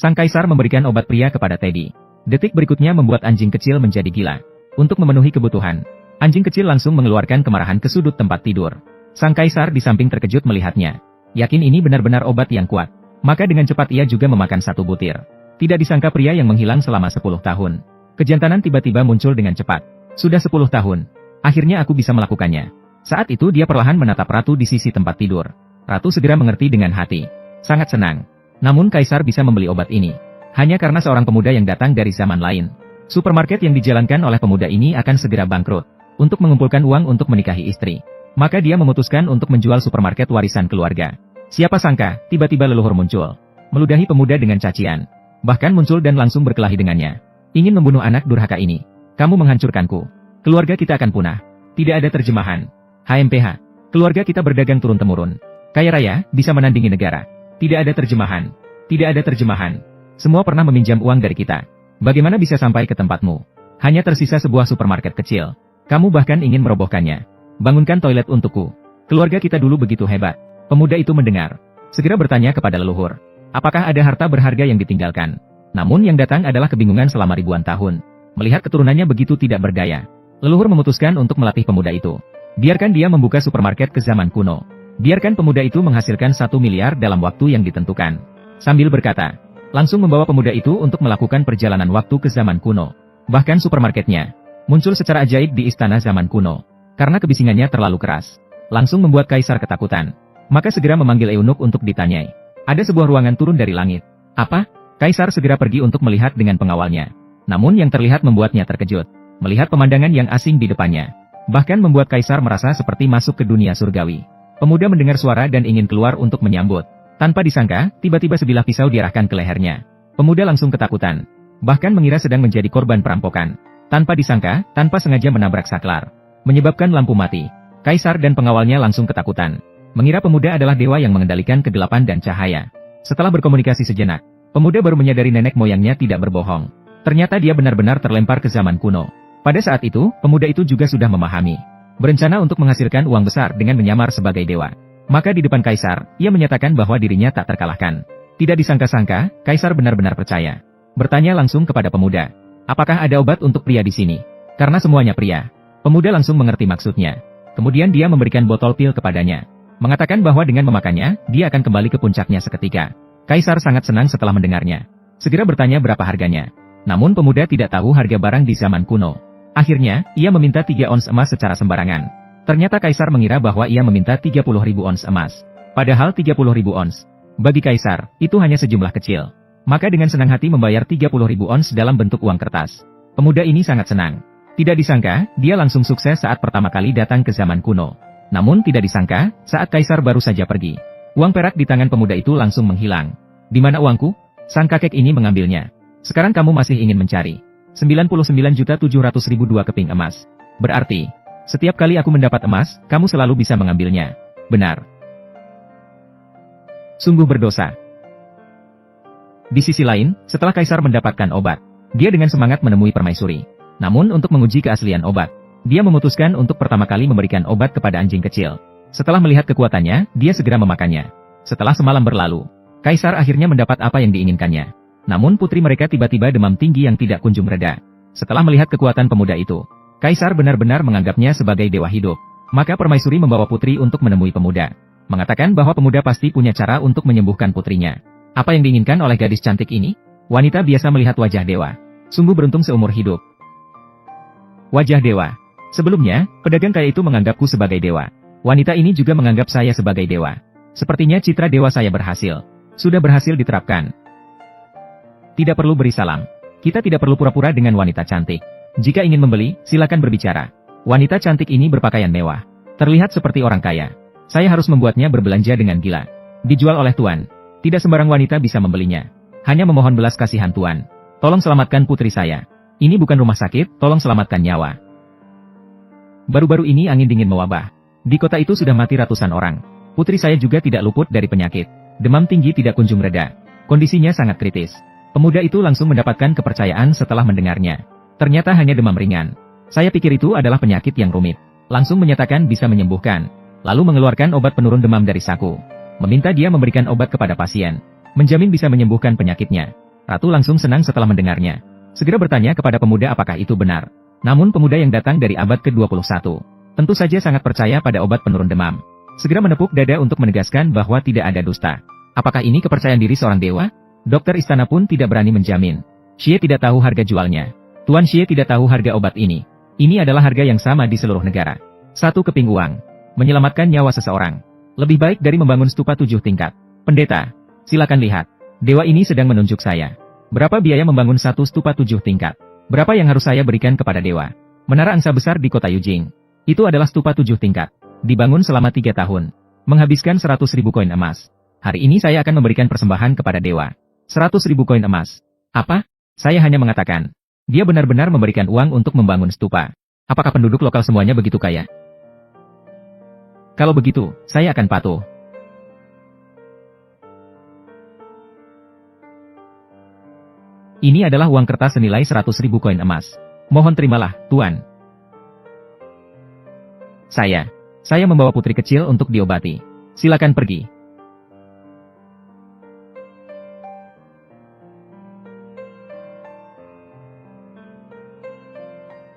Sang kaisar memberikan obat pria kepada Teddy. Detik berikutnya membuat anjing kecil menjadi gila. Untuk memenuhi kebutuhan, anjing kecil langsung mengeluarkan kemarahan ke sudut tempat tidur. Sang kaisar di samping terkejut melihatnya. Yakin ini benar-benar obat yang kuat. Maka dengan cepat ia juga memakan satu butir. Tidak disangka pria yang menghilang selama 10 tahun. Kejantanan tiba-tiba muncul dengan cepat. Sudah 10 tahun. Akhirnya aku bisa melakukannya. Saat itu dia perlahan menatap Ratu di sisi tempat tidur. Ratu segera mengerti dengan hati. Sangat senang. Namun kaisar bisa membeli obat ini. Hanya karena seorang pemuda yang datang dari zaman lain. Supermarket yang dijalankan oleh pemuda ini akan segera bangkrut. Untuk mengumpulkan uang untuk menikahi istri. Maka dia memutuskan untuk menjual supermarket warisan keluarga. Siapa sangka, tiba-tiba leluhur muncul. Meludahi pemuda dengan cacian. Bahkan muncul dan langsung berkelahi dengannya. Ingin membunuh anak durhaka ini. Kamu menghancurkanku. Keluarga kita akan punah. Tidak ada terjemahan. HMPH. Keluarga kita berdagang turun-temurun. Kaya raya, bisa menandingi negara. Tidak ada terjemahan. Tidak ada terjemahan. Semua pernah meminjam uang dari kita. Bagaimana bisa sampai ke tempatmu? Hanya tersisa sebuah supermarket kecil. Kamu bahkan ingin merobohkannya. Bangunkan toilet untukku. Keluarga kita dulu begitu hebat. Pemuda itu mendengar. Segera bertanya kepada leluhur. Apakah ada harta berharga yang ditinggalkan? Namun yang datang adalah kebingungan selama ribuan tahun. Melihat keturunannya begitu tidak berdaya. Leluhur memutuskan untuk melatih pemuda itu. Biarkan dia membuka supermarket ke zaman kuno. Biarkan pemuda itu menghasilkan 1 miliar dalam waktu yang ditentukan. Sambil berkata, langsung membawa pemuda itu untuk melakukan perjalanan waktu ke zaman kuno. Bahkan supermarketnya muncul secara ajaib di istana zaman kuno. Karena kebisingannya terlalu keras. Langsung membuat kaisar ketakutan. Maka segera memanggil eunuch untuk ditanyai. Ada sebuah ruangan turun dari langit. Apa? Kaisar segera pergi untuk melihat dengan pengawalnya. Namun yang terlihat membuatnya terkejut. Melihat pemandangan yang asing di depannya. Bahkan membuat kaisar merasa seperti masuk ke dunia surgawi. Pemuda mendengar suara dan ingin keluar untuk menyambut. Tanpa disangka, tiba-tiba sebilah pisau diarahkan ke lehernya. Pemuda langsung ketakutan. Bahkan mengira sedang menjadi korban perampokan. Tanpa disangka, tanpa sengaja menabrak saklar. Menyebabkan lampu mati. Kaisar dan pengawalnya langsung ketakutan. Mengira pemuda adalah dewa yang mengendalikan kegelapan dan cahaya. Setelah berkomunikasi sejenak, pemuda baru menyadari nenek moyangnya tidak berbohong. Ternyata dia benar-benar terlempar ke zaman kuno. Pada saat itu, pemuda itu juga sudah memahami. Berencana untuk menghasilkan uang besar dengan menyamar sebagai dewa. Maka di depan kaisar, ia menyatakan bahwa dirinya tak terkalahkan. Tidak disangka-sangka, kaisar benar-benar percaya. Bertanya langsung kepada pemuda. Apakah ada obat untuk pria di sini? Karena semuanya pria. Pemuda langsung mengerti maksudnya. Kemudian dia memberikan botol pil kepadanya. Mengatakan bahwa dengan memakannya, dia akan kembali ke puncaknya seketika. Kaisar sangat senang setelah mendengarnya. Segera bertanya berapa harganya. Namun pemuda tidak tahu harga barang di zaman kuno. Akhirnya, ia meminta 3 ons emas secara sembarangan. Ternyata kaisar mengira bahwa ia meminta 30.000 ons emas. Padahal 30.000 ons. Bagi kaisar, itu hanya sejumlah kecil. Maka dengan senang hati membayar 30.000 ons dalam bentuk uang kertas. Pemuda ini sangat senang. Tidak disangka, dia langsung sukses saat pertama kali datang ke zaman kuno. Namun tidak disangka, saat kaisar baru saja pergi. Uang perak di tangan pemuda itu langsung menghilang. Di mana uangku? Sang kakek ini mengambilnya. Sekarang kamu masih ingin mencari 99.700.000 2 keping emas. Berarti, setiap kali aku mendapat emas, kamu selalu bisa mengambilnya. Benar. Sungguh berdosa. Di sisi lain, setelah kaisar mendapatkan obat, dia dengan semangat menemui permaisuri. Namun untuk menguji keaslian obat, dia memutuskan untuk pertama kali memberikan obat kepada anjing kecil. Setelah melihat kekuatannya, dia segera memakannya. Setelah semalam berlalu, kaisar akhirnya mendapat apa yang diinginkannya. Namun putri mereka tiba-tiba demam tinggi yang tidak kunjung reda. Setelah melihat kekuatan pemuda itu, kaisar benar-benar menganggapnya sebagai dewa hidup. Maka permaisuri membawa putri untuk menemui pemuda. Mengatakan bahwa pemuda pasti punya cara untuk menyembuhkan putrinya. Apa yang diinginkan oleh gadis cantik ini? Wanita biasa melihat wajah dewa. Sungguh beruntung seumur hidup. Wajah dewa. Sebelumnya, pedagang kaya itu menganggapku sebagai dewa. Wanita ini juga menganggap saya sebagai dewa. Sepertinya citra dewa saya berhasil. Sudah berhasil diterapkan. Tidak perlu beri salam. Kita tidak perlu pura-pura dengan wanita cantik. Jika ingin membeli, silakan berbicara. Wanita cantik ini berpakaian mewah. Terlihat seperti orang kaya. Saya harus membuatnya berbelanja dengan gila. Dijual oleh tuan. Tidak sembarang wanita bisa membelinya. Hanya memohon belas kasihan tuan. Tolong selamatkan putri saya. Ini bukan rumah sakit, tolong selamatkan nyawa. Baru-baru ini angin dingin mewabah. Di kota itu sudah mati ratusan orang. Putri saya juga tidak luput dari penyakit. Demam tinggi tidak kunjung reda. Kondisinya sangat kritis. Pemuda itu langsung mendapatkan kepercayaan setelah mendengarnya. Ternyata hanya demam ringan. Saya pikir itu adalah penyakit yang rumit. Langsung menyatakan bisa menyembuhkan. Lalu mengeluarkan obat penurun demam dari saku. Meminta dia memberikan obat kepada pasien. Menjamin bisa menyembuhkan penyakitnya. Ratu langsung senang setelah mendengarnya. Segera bertanya kepada pemuda apakah itu benar. Namun pemuda yang datang dari abad ke-21 tentu saja sangat percaya pada obat penurun demam. Segera menepuk dada untuk menegaskan bahwa tidak ada dusta. Apakah ini kepercayaan diri seorang dewa? Dokter istana pun tidak berani menjamin. Xie tidak tahu harga jualnya. Tuan Xie tidak tahu harga obat ini. Ini adalah harga yang sama di seluruh negara. 1 keping uang. Menyelamatkan nyawa seseorang. Lebih baik dari membangun stupa 7 tingkat. Pendeta, silakan lihat. Dewa ini sedang menunjuk saya. Berapa biaya membangun 1 stupa 7 tingkat? Berapa yang harus saya berikan kepada dewa? Menara angsa besar di kota Yujing. Itu adalah stupa 7 tingkat. Dibangun selama 3 tahun. Menghabiskan 100.000 koin emas. Hari ini saya akan memberikan persembahan kepada dewa. 100.000 koin emas. Apa? Saya hanya mengatakan. Dia benar-benar memberikan uang untuk membangun stupa. Apakah penduduk lokal semuanya begitu kaya? Kalau begitu, saya akan patuh. Ini adalah uang kertas senilai 100.000 koin emas. Mohon terimalah, Tuan. Saya membawa putri kecil untuk diobati. Silakan pergi.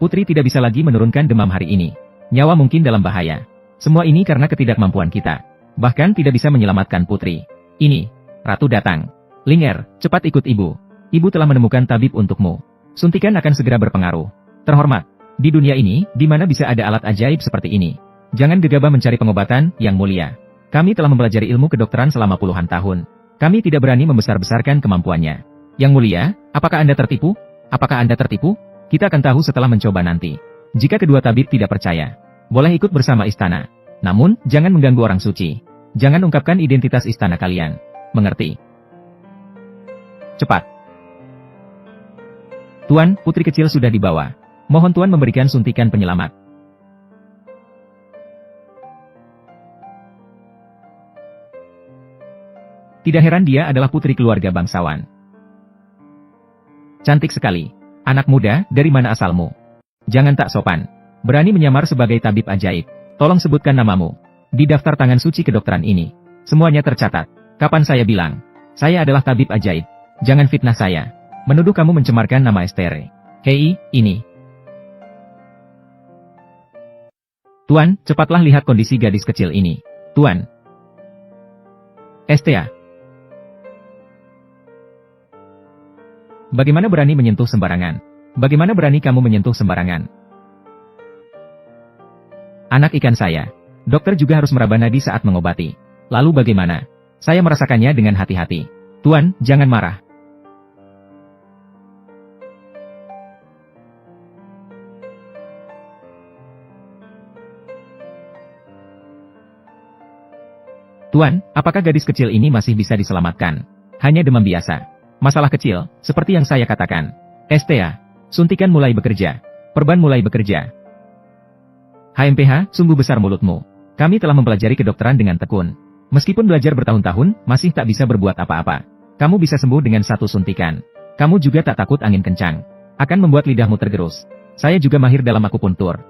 Putri tidak bisa lagi menurunkan demam hari ini. Nyawa mungkin dalam bahaya. Semua ini karena ketidakmampuan kita. Bahkan tidak bisa menyelamatkan putri. Ini, Ratu datang. Linger, cepat ikut ibu. Ibu telah menemukan tabib untukmu. Suntikan akan segera berpengaruh. Terhormat, di dunia ini, di mana bisa ada alat ajaib seperti ini. Jangan gegabah mencari pengobatan, yang mulia. Kami telah mempelajari ilmu kedokteran selama puluhan tahun. Kami tidak berani membesar-besarkan kemampuannya. Yang mulia, apakah Anda tertipu? Apakah Anda tertipu? Kita akan tahu setelah mencoba nanti. Jika kedua tabib tidak percaya, boleh ikut bersama istana. Namun, jangan mengganggu orang suci. Jangan ungkapkan identitas istana kalian. Mengerti? Cepat. Tuan, putri kecil sudah dibawa. Mohon Tuan memberikan suntikan penyelamat. Tidak heran dia adalah putri keluarga bangsawan. Cantik sekali. Anak muda, dari mana asalmu? Jangan tak sopan. Berani menyamar sebagai tabib ajaib. Tolong sebutkan namamu. Di daftar tangan suci kedokteran ini. Semuanya tercatat. Kapan saya bilang? Saya adalah tabib ajaib. Jangan fitnah saya. Menuduh kamu mencemarkan nama Estere. Hei, ini. Tuan, cepatlah lihat kondisi gadis kecil ini. Tuan. Estea. Bagaimana berani menyentuh sembarangan? Bagaimana berani kamu menyentuh sembarangan? Anak ikan saya. Dokter juga harus meraba nadi saat mengobati. Lalu bagaimana? Saya merasakannya dengan hati-hati. Tuan, jangan marah. Tuan, apakah gadis kecil ini masih bisa diselamatkan? Hanya demam biasa. Masalah kecil, seperti yang saya katakan. Estea, suntikan mulai bekerja. Perban mulai bekerja. HMPH, sungguh besar mulutmu. Kami telah mempelajari kedokteran dengan tekun. Meskipun belajar bertahun-tahun, masih tak bisa berbuat apa-apa. Kamu bisa sembuh dengan 1 suntikan. Kamu juga tak takut angin kencang. Akan membuat lidahmu tergerus. Saya juga mahir dalam akupuntur.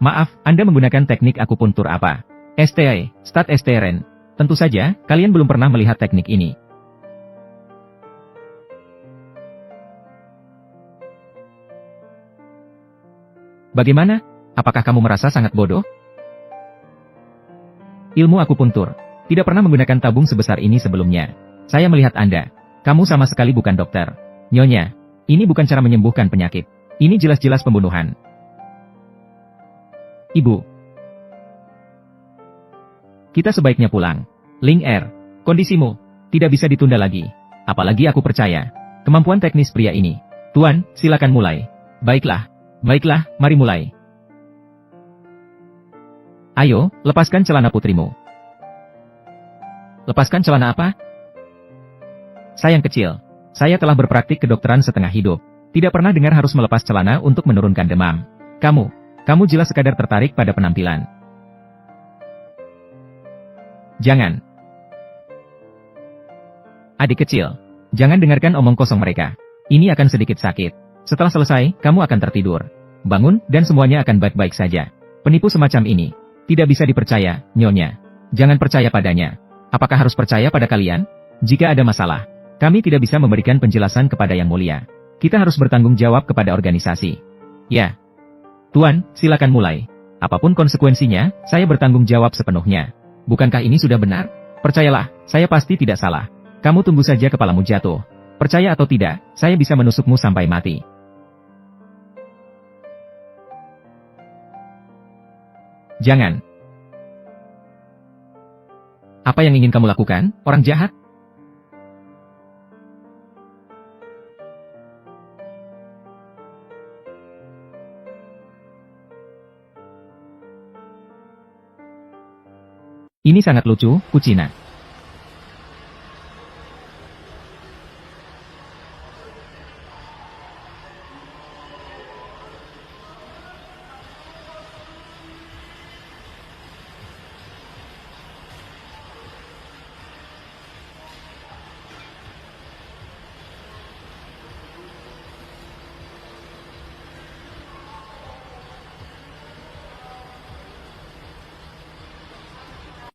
Maaf, Anda menggunakan teknik akupuntur apa? STI, Stat Esteren. Tentu saja, kalian belum pernah melihat teknik ini. Bagaimana? Apakah kamu merasa sangat bodoh? Ilmu akupuntur. Tidak pernah menggunakan tabung sebesar ini sebelumnya. Saya melihat Anda. Kamu sama sekali bukan dokter. Nyonya, ini bukan cara menyembuhkan penyakit. Ini jelas-jelas pembunuhan. Ibu. Kita sebaiknya pulang. Ling Er, kondisimu tidak bisa ditunda lagi. Apalagi aku percaya kemampuan teknis pria ini. Tuan, silakan mulai. Baiklah, mari mulai. Ayo, lepaskan celana putrimu. Lepaskan celana apa? Sayang kecil, saya telah berpraktik kedokteran setengah hidup. Tidak pernah dengar harus melepas celana untuk menurunkan demam. Kamu jelas sekadar tertarik pada penampilan. Jangan. Adik kecil, jangan dengarkan omong kosong mereka. Ini akan sedikit sakit. Setelah selesai, kamu akan tertidur. Bangun, dan semuanya akan baik-baik saja. Penipu semacam ini tidak bisa dipercaya, Nyonya. Jangan percaya padanya. Apakah harus percaya pada kalian? Jika ada masalah, Kami tidak bisa memberikan penjelasan kepada Yang Mulia. Kita harus bertanggung jawab kepada organisasi. Ya. Tuan, silakan mulai. Apapun konsekuensinya, saya bertanggung jawab sepenuhnya. Bukankah ini sudah benar? Percayalah, saya pasti tidak salah. Kamu tunggu saja kepalamu jatuh. Percaya atau tidak, saya bisa menusukmu sampai mati. Jangan. Apa yang ingin kamu lakukan, orang jahat? Ini sangat lucu, Kucina.